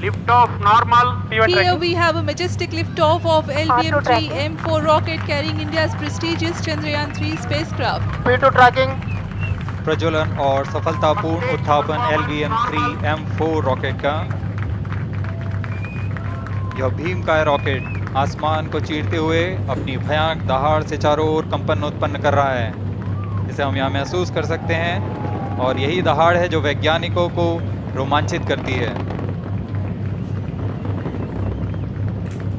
Lift off normal. Here we have a majestic liftoff of LVM-3 M4 rocket carrying India's prestigious Chandrayaan-3 spacecraft. P2 tracking. प्रज्वलन और सफलतापूर्ण उत्थापन LVM-3 M4 rocket का। यह भीमकाय rocket आसमान को चीरते हुए अपनी भयानक दहाड़ से चारों ओर कंपन उत्पन्न कर रहा है। इसे हम यहाँ महसूस कर सकते हैं और यही दहाड़ है जो वैज्ञानिकों को रोमांचित करती है।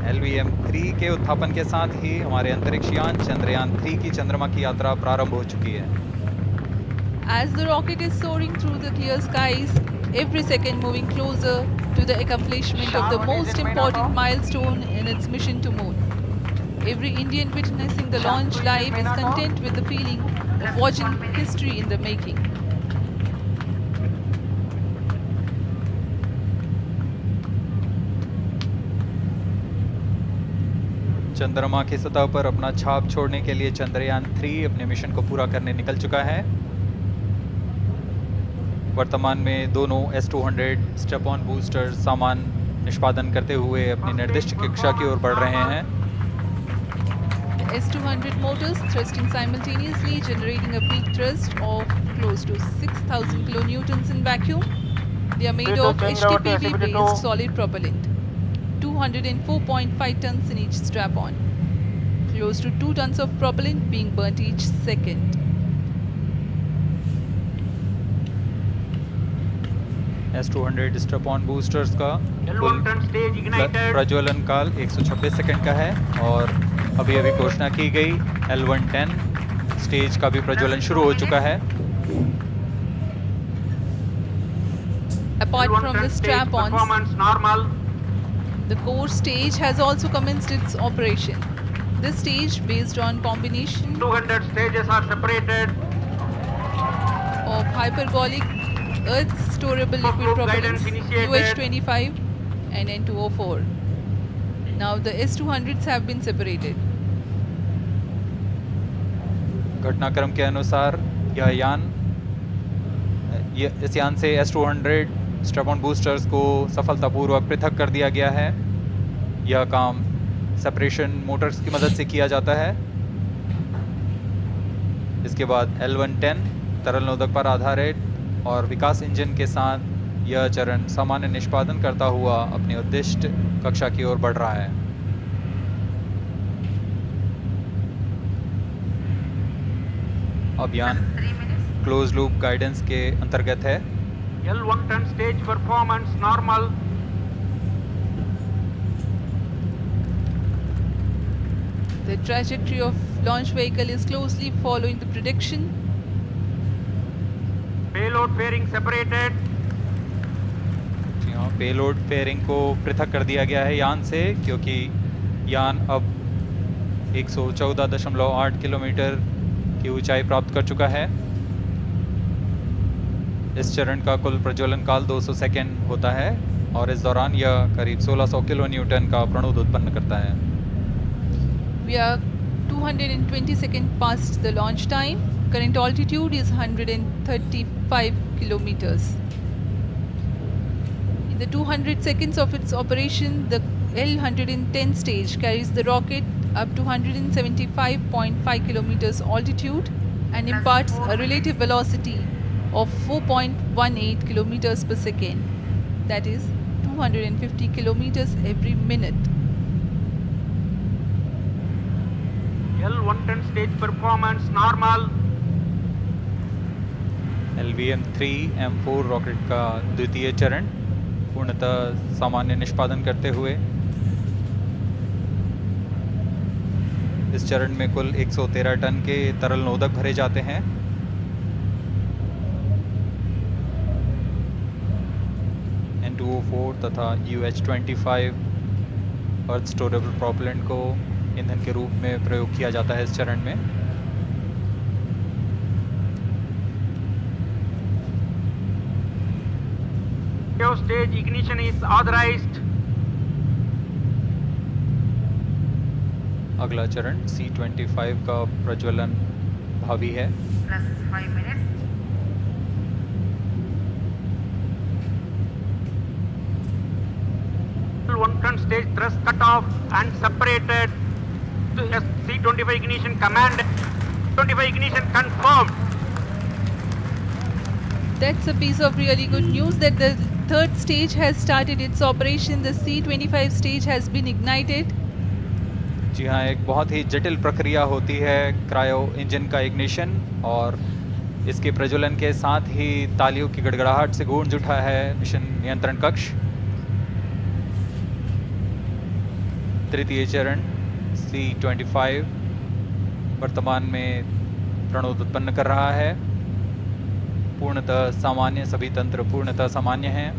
LVM-3 के उत्थापन के साथ ही हमारे अंतरिक्ष यान चंद्रयान-3 की चंद्रमा की यात्रा प्रारंभ हो चुकी है। As the rocket is soaring through the clear skies, every second moving closer to the accomplishment of the most important milestone in its mission to moon. Every Indian witnessing the launch live is content with the feeling of watching history in the making. चंद्रमा की सतह पर अपना छाप छोड़ने के लिए चंद्रयान-3 अपने मिशन को पूरा करने निकल चुका है। वर्तमान में दोनों S-200 स्टेप ऑन बूस्टर सामान निष्पादन करते हुए अपनी निर्दिष्ट कक्षा की ओर बढ़ रहे हैं। S-200 motors thrusting simultaneously, generating a peak thrust of close to 6,000 kilonewtons in vacuum. They are made of HTPV-based solid propellant. 204.5 tons in each strap-on. Close to 2 tons of propellant being burnt each second. S-200 strap-on boosters का कुल प्रज्वलन काल 126 second का है और अभी घोषणा की गई L110 स्टेज का भी प्रज्वलन शुरू हो चुका है। Apart from the strap-ons, the core stage has also commenced its operation. This stage, based on combination 200 stages are separated of hypergolic Earth storable liquid propellants UH-25 and N2O4. Now the S-200s have been separated. घटनाक्रम के अनुसार इस यान से S-200 strap-on boosters को सफलतापूर्वक पृथक कर दिया गया है। यह काम सेपरेशन मोटर्स की मदद से किया जाता है। इसके बाद L110 तरल नोदक पर आधारित और विकास इंजन के साथ यह चरण सामान्य निष्पादन करता हुआ अपनी उद्दिष्ट कक्षा की ओर बढ़ रहा है। अभियान क्लोज लूप गाइडेंस के अंतर्गत है। L110 stage performance normal. The trajectory of launch vehicle is closely following the prediction. Payload fairing separated. जी हाँ, पेलोड फेयरिंग को पृथक कर दिया गया है यान से, क्योंकि यान अब 114.8 किलोमीटर की ऊंचाई प्राप्त कर चुका है। इस चरण का कुल प्रज्वलन काल 200 सेकेंड होता है और इस दौरान यह करीब 1600 किलो न्यूटन का प्रणुद उत्पन्न करता है। We are 220 seconds past the launch time. Current altitude is 135 kilometers. In the 200 seconds of its operation, the L110 stage carries the rocket up to 175.5 kilometers altitude and imparts a relative velocity of 4.18 kilometers per second. That is 250 kilometers every minute. L110 stage performance normal. LVM-3 M4 rocket का द्वितीय चरण पूर्णतः सामान्य निष्पादन करते हुए इस चरण में कुल 113 टन के तरल नोदक भरे जाते हैं। N2O4 तथा UH-25 अर्थ स्टोरेबल प्रोपेलेंट को ईंधन के रूप में प्रयोग किया जाता है इस चरण में। Stage ignition is authorized. अगला चरण C-25 का प्रज्वलन भावी है। +5 minutes. stage thrust cut off and separated. C25 ignition command. 25 ignition confirmed. That's a piece of really good news that the third stage has started its operation. The C25 stage has been ignited. जी हाँ, एक बहुत ही जटिल प्रक्रिया होती है cryo engine का ignition, और इसके प्रज्वलन के साथ ही तालियों की गड़गड़ाहट से गूंज उठा है मिशन नियंत्रण कक्ष। तृतीय चरण C25 वर्तमान में प्रणोद उत्पन्न कर रहा है। पूर्णतः सामान्य, सभी तंत्र पूर्णतः सामान्य हैं।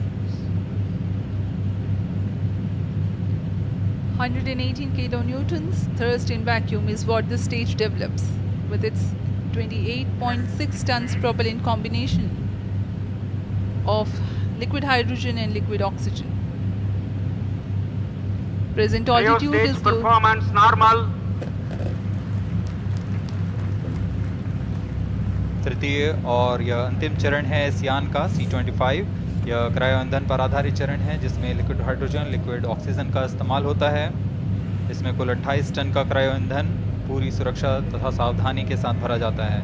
118 kilonewtons thrust in vacuum is what the stage develops with its 28.6 tons propellant combination of liquid hydrogen and liquid oxygen. Present Cryo altitude stage is performance normal. तृतीय और यह अंतिम चरण है इस यान का C25। यह क्रायो ईंधन पर आधारित चरण है जिसमें लिक्विड हाइड्रोजन, लिक्विड ऑक्सीजन का इस्तेमाल होता है। इसमें कुल 28 टन का क्रायो ईंधन पूरी सुरक्षा तथा सावधानी के साथ भरा जाता है।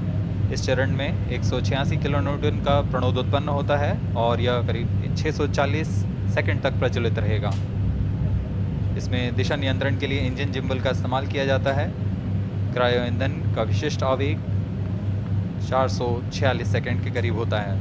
इस चरण में 186 किलोन्यूटन का प्रणोद उत्पन्न होता है और यह करीब 640 सेकंड तक प्रज्वलित रहेगा। इसमें दिशा नियंत्रण के लिए इंजन जिम्बल का इस्तेमाल किया जाता है। क्रायो ईंधन का विशिष्ट आवेग 446 सेकंड के करीब होता है।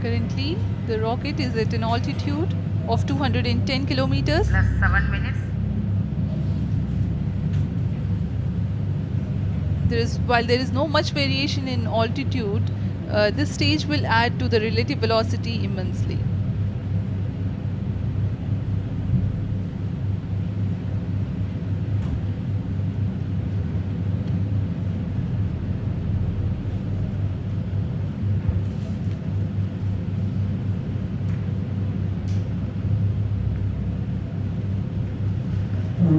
currently the rocket is at an altitude of 210 kilometers. Plus 7 minutes. While there is no much variation in altitude, this stage will add to the relative velocity immensely.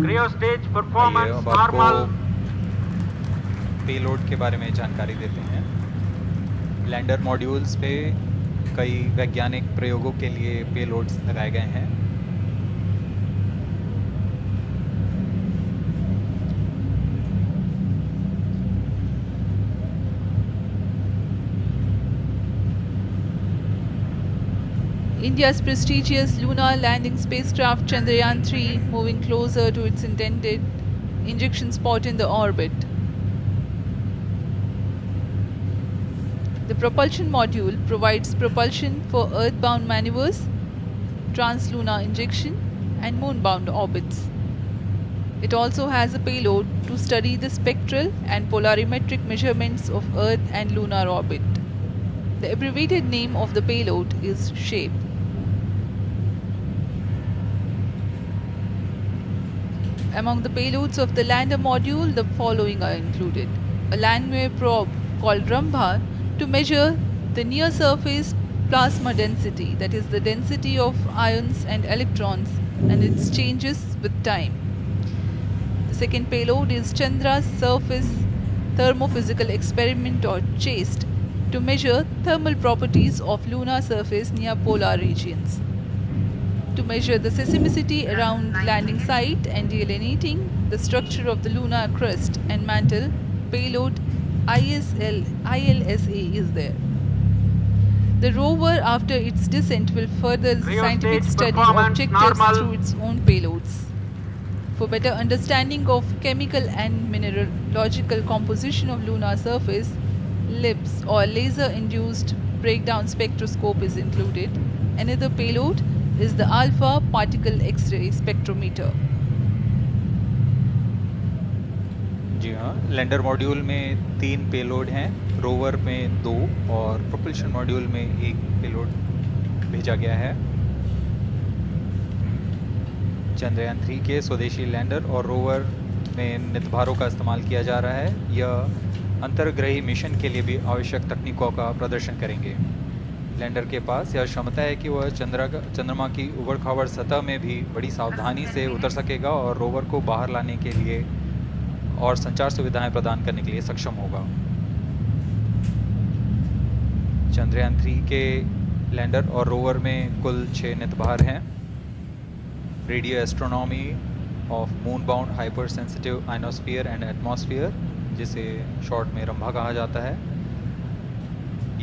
Cryo stage आइए performance अब आपको normal. Payload के बारे में जानकारी देते हैं। Lander modules पे कई वैज्ञानिक प्रयोगों के लिए पेलोड्स लगाए गए हैं। India's prestigious lunar landing spacecraft Chandrayaan-3 moving closer to its intended injection spot in the orbit. The propulsion module provides propulsion for earthbound maneuvers, translunar injection, and moonbound orbits. It also has a payload to study the spectral and polarimetric measurements of Earth and lunar orbit. The abbreviated name of the payload is SHAPE. Among the payloads of the lander module, the following are included: a landwehr probe called Rambha to measure the near surface plasma density, that is the density of ions and electrons and its changes with time. The second payload is Chandra's surface thermophysical experiment or CHASTE to measure thermal properties of lunar surface near polar regions. To measure the seismicity around landing site and delineating the structure of the lunar crust and mantle, payload ILSA is there. The rover, after its descent, will further the Cryo scientific stage study performance objectives normal. through its own payloads. For better understanding of chemical and mineralogical composition of lunar surface, LIBS or laser-induced breakdown spectroscope is included. Another payload is the alpha particle X-ray spectrometer. जी हाँ, lander module में 3 payload हैं, rover में 2 और propulsion module में 1 payload भेजा गया है। चंद्रयान 3 के स्वदेशी लैंडर और रोवर में नितभारों का इस्तेमाल किया जा रहा है। यह अंतर्ग्रही मिशन के लिए भी आवश्यक तकनीकों का प्रदर्शन करेंगे। लैंडर के पास यह क्षमता है कि वह चंद्रमा की उबड़-खाबड़ सतह में भी बड़ी सावधानी से उतर सकेगा और रोवर को बाहर लाने के लिए और संचार सुविधाएं प्रदान करने के लिए सक्षम होगा। चंद्रयान 3 के लैंडर और रोवर में कुल 6 नितभार हैं। Radio astronomy of moon bound hyper sensitive ionosphere and atmosphere, जिसे शॉर्ट में रंभा कहा जाता है।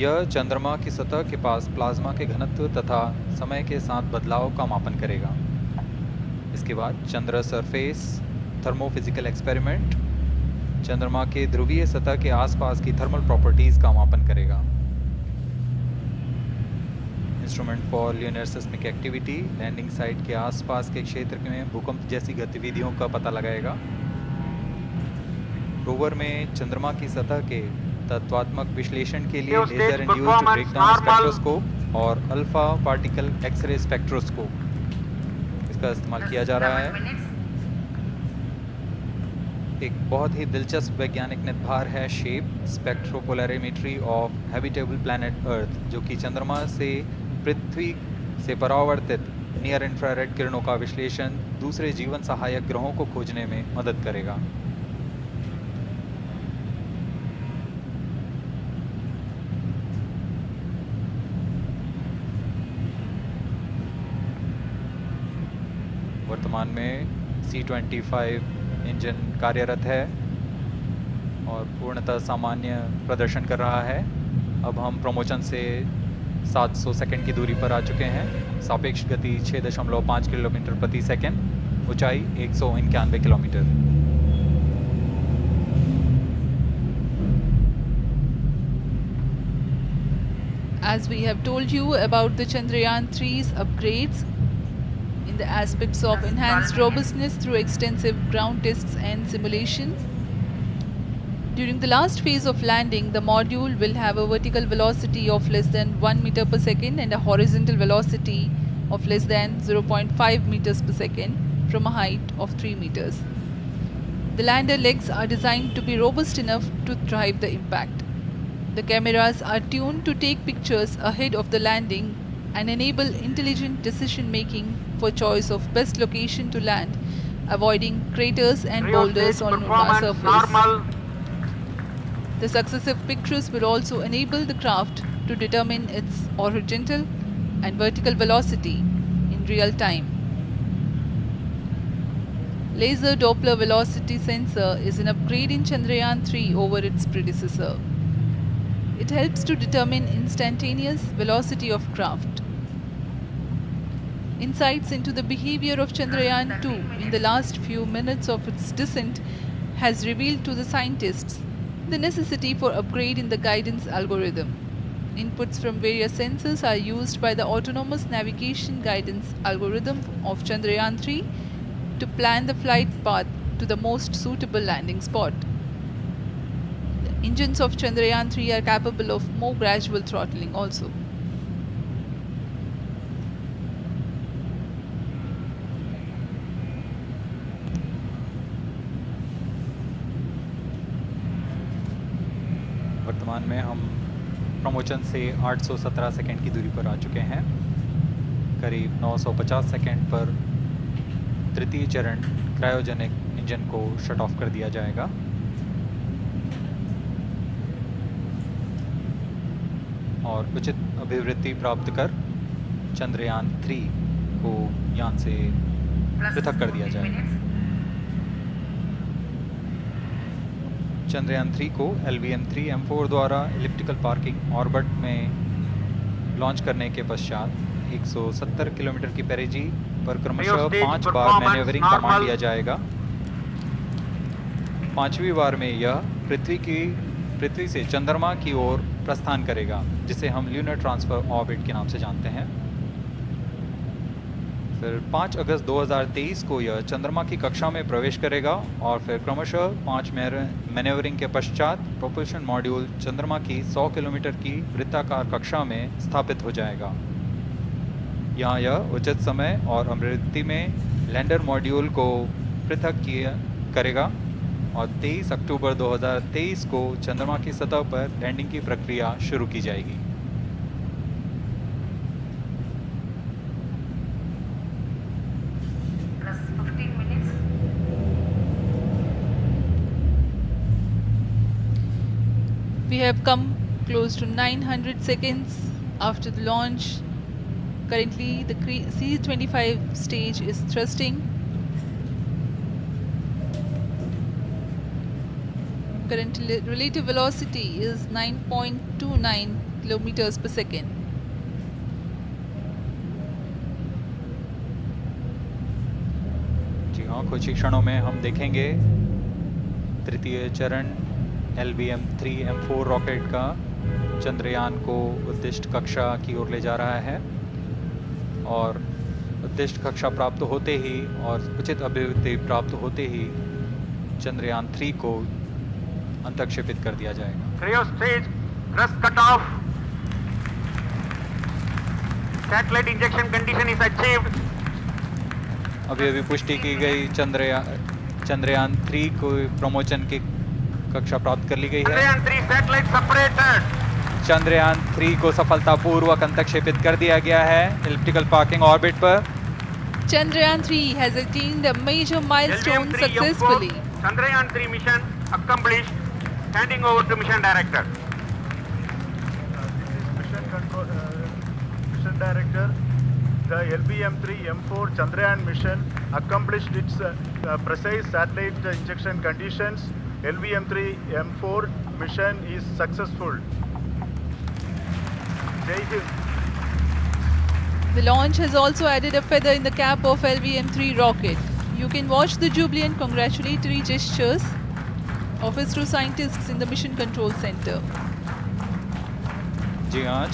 यह चंद्रमा की सतह के पास प्लाज्मा के घनत्व तथा समय के साथ बदलाव का मापन करेगा। इसके बाद चंद्र सरफेस थर्मोफिजिकल एक्सपेरिमेंट चंद्रमा के ध्रुवीय सतह के आसपास की थर्मल प्रॉपर्टीज का मापन करेगा। Instrument for lunar seismic activity landing site के आसपास के क्षेत्र में भूकंप जैसी गतिविधियों का पता लगाएगा। रोवर में चंद्रमा की सतह के तत्वात्मक विश्लेषण के लिए लेजर इंड्यूस्ड ब्रेकडाउन स्पेक्ट्रोस्कोप और अल्फा पार्टिकल एक्सरे स्पेक्ट्रोस्कोप इसका इस्तेमाल किया जा रहा है। एक बहुत ही दिलचस्प वैज्ञानिक निर्धार है shape स्पेक्ट्रोपोलैरिमेट्री of habitable planet earth, जो कि चंद्रमा से पृथ्वी से परावर्तित नियर इंफ्रारेड किरणों का विश्लेषण दूसरे जीवन सहायक ग्रहों को खोजने में मदद करेगा। वर्तमान में C-25 इंजन कार्यरत है और पूर्णतः सामान्य प्रदर्शन कर रहा है। अब हम प्रमोशन से 700 सेकंड की दूरी पर आ चुके हैं। सापेक्ष गति 6.5 किलोमीटर प्रति सेकंड, ऊंचाई 191 kilometre. As we have told you about the Chandrayaan 3's upgrades in the aspects of enhanced robustness through extensive ground tests and simulation. During the last phase of landing, the module will have a vertical velocity of less than 1 meter per second and a horizontal velocity of less than 0.5 meters per second from a height of 3 meters. The lander legs are designed to be robust enough to drive the impact. The cameras are tuned to take pictures ahead of the landing and enable intelligent decision making for choice of best location to land, avoiding craters and boulders on lunar surface. Normal. The successive pictures will also enable the craft to determine its horizontal and vertical velocity in real time. Laser Doppler velocity sensor is an upgrade in Chandrayaan 3 over its predecessor. It helps to determine instantaneous velocity of craft. Insights into the behavior of Chandrayaan 2 in the last few minutes of its descent has revealed to the scientists the necessity for upgrade in the guidance algorithm. Inputs from various sensors are used by the autonomous navigation guidance algorithm of Chandrayaan 3 to plan the flight path to the most suitable landing spot. The engines of Chandrayaan 3 are capable of more gradual throttling also. वर्तमान में हम promotion से 817 second की दूरी पर आ चुके हैं। करीब 950 सेकंड पर तृतीय चरण क्रायोजेनिक इंजन को शट ऑफ कर दिया जाएगा। और उचित अभिवृद्धि प्राप्त कर चंद्रयान 3 को यान से पृथक कर दिया जाएगा। चंद्रयान 3 को LVM-3M4 द्वारा इलिप्टिकल पार्किंग ऑर्बिट में लॉन्च करने के पश्चात 170 किलोमीटर की पेरिजी पर क्रमशः 5 बार मैन्यूवरिंग का मान लिया जाएगा। 5वीं बार में यह पृथ्वी से चंद्रमा की ओर प्रस्थान करेगा, जिसे हम ल्यूनर ट्रांसफर ऑर्बिट के नाम से जानते हैं। फिर 5 अगस्त 2023 को यह चंद्रमा की कक्षा में प्रवेश करेगा और फिर क्रमशः 5 मैन्यूवरिंग के पश्चात प्रोपल्शन मॉड्यूल चंद्रमा की 100 किलोमीटर की वृत्ताकार कक्षा में स्थापित हो जाएगा। यहाँ यह उचित समय और आवृत्ति में लैंडर मॉड्यूल को पृथक करेगा और 23 अक्टूबर 2023 को चंद्रमा की सतह पर लैंडिंग की प्रक्रिया शुरू की जाएगी। We have come close to 900 seconds after the launch. Currently, the C-25 stage is thrusting. Current relative velocity is 9.29 kilometers per second. जी हाँ, कुछ ही क्षणों में हम देखेंगे तृतीय चरण LVM-3 M4 रॉकेट का चंद्रयान को उद्दिष्ट कक्षा की ओर ले जा रहा है और उद्दिष्ट कक्षा प्राप्त होते ही और उचित अभिवृद्धि प्राप्त होते ही चंद्रयान 3 को अंतक्षेपित कर दिया जाएगा। Cryo stage thrust cutoff. Satellite injection condition is achieved. अभी पुष्टि की गई चंद्रयान 3 को प्रमोशन की कक्षा प्राप्त कर ली गई है। Chandrayaan 3 satellite separated. चंद्रयान 3 को सफलतापूर्वक अंतक्षेपित कर दिया गया है इलिप्टिकल पार्किंग ऑर्बिट पर। Chandrayaan 3 has attained a major milestone LVM-3 successfully. M4 Chandrayaan 3 mission accomplished. Handing over to mission director. This is mission control, mission director. The LVM-3 M4 Chandrayaan mission accomplished its precise satellite injection conditions. LVM-3 M4 mission is successful. Jai Hind. The launch has also added a feather in the cap of LVM-3 rocket. You can watch the jubilant congratulatory gestures of ISRO scientists in the Mission Control Center. जी हाँ,